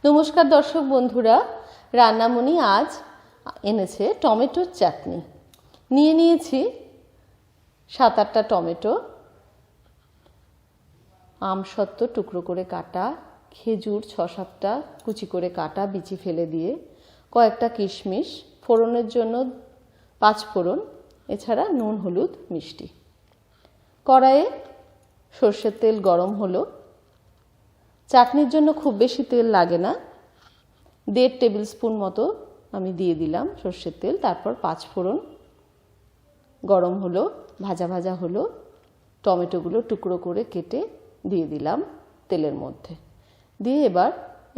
নমস্কার দর্শক বন্ধুরা, রান্নামণি আজ এনেছে টমেটোর চাটনি। নিয়ে নিয়েছি 7-8টা টমেটো, আমসত্ত্ব টুকরো করে কাটা, খেজুর 6-7টা কুচি করে কাটা বিচি ফেলে দিয়ে, কয়েকটা কিশমিশ, ফোড়নের জন্য 5 ফোড়ন, এছাড়া নুন হলুদ মিষ্টি। কড়াইয়ে সর্ষের তেল গরম হলো। চাটনির জন্য খুব বেশি তেল লাগে না, 1.5 টেবিল স্পুন মতো আমি দিয়ে দিলাম সর্ষের তেল। তারপর 5 ফোড়ন গরম হলো, ভাজা ভাজা হলো, টমেটোগুলো টুকরো করে কেটে দিয়ে দিলাম তেলের মধ্যে। দিয়ে এবার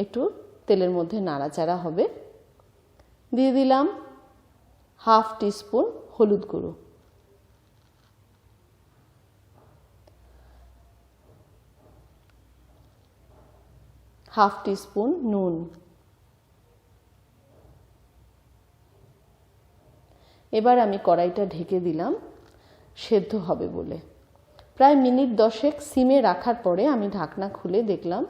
একটু তেলের মধ্যে নাড়াচাড়া হবে। দিয়ে দিলাম 1/2 টিস্পুন হলুদ গুঁড়ো, হাফ টিস্পুন নুন, এবার আমি কড়াইটা ঢেকে দিলাম সেদ্ধ হবে বলে। প্রায় মিনিট 10 সিমে রাখার পরে আমি ঢাকনা খুলে দেখলাম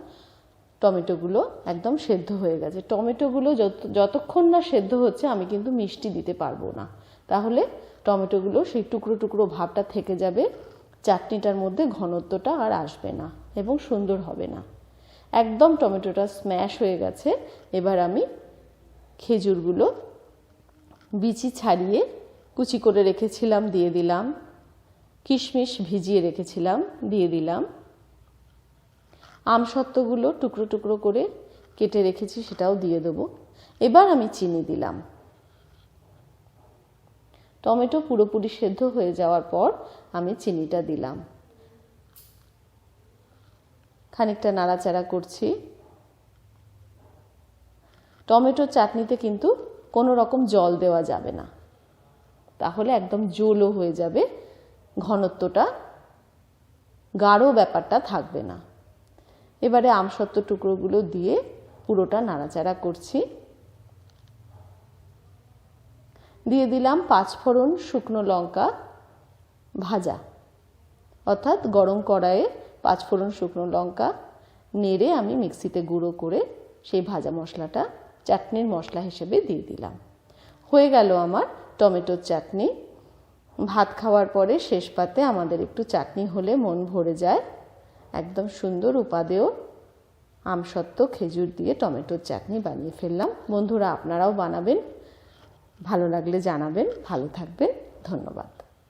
টমেটোগুলো একদম সেদ্ধ হয়ে গেছে। টমেটোগুলো যতক্ষণ না সেদ্ধ হচ্ছে আমি কিন্তু মিষ্টি দিতে পারবো না, তাহলে টমেটোগুলো সেই টুকরো টুকরো ভাবটা থেকে যাবে, চাটনিটার মধ্যে ঘনত্বটা আর আসবে না এবং সুন্দর হবে না। একদম টমেটোটা স্ম্যাশ হয়ে গেছে। এবার আমি খেজুরগুলো বিচি ছাড়িয়ে কুচি করে রেখেছিলাম দিয়ে দিলাম, কিশমিশ ভিজিয়ে রেখেছিলাম দিয়ে দিলাম, আমসত্ত্বগুলো টুকরো টুকরো করে কেটে রেখেছি সেটাও দিয়ে দেবো। এবার আমি চিনি দিলাম। টমেটো পুরোপুরি সেদ্ধ হয়ে যাওয়ার পর আমি চিনিটা দিলাম। খানিকটা নাড়াচাড়া করছি। টমেটোর চাটনিতে কিন্তু কোনো রকম জল দেওয়া যাবে না, তাহলে একদম জোলো হয়ে যাবে, ঘনত্বটা গাঢ় ব্যাপারটা থাকবে না। এবারে আমসত্ত্ব টুকরোগুলো দিয়ে পুরোটা নাড়াচাড়া করছি। দিয়ে দিলাম 5 ফোড়ন শুকনো লঙ্কা ভাজা, অর্থাৎ গরম কড়াইয়ে 5 ফোড়ন শুকনো লঙ্কা নেড়ে আমি মিক্সিতে গুঁড়ো করে সেই ভাজা মশলাটা চাটনির মশলা হিসেবে দিয়ে দিলাম। হয়ে গেল আমার টমেটোর চাটনি। ভাত খাওয়ার পরে শেষ পাতে আমাদের একটু চাটনি হলে মন ভরে যায়। একদম সুন্দর উপাদেয় আমসত্ত্ব খেজুর দিয়ে টমেটোর চাটনি বানিয়ে ফেললাম। বন্ধুরা, আপনারাও বানাবেন, ভালো লাগলে জানাবেন। ভালো থাকবেন, ধন্যবাদ।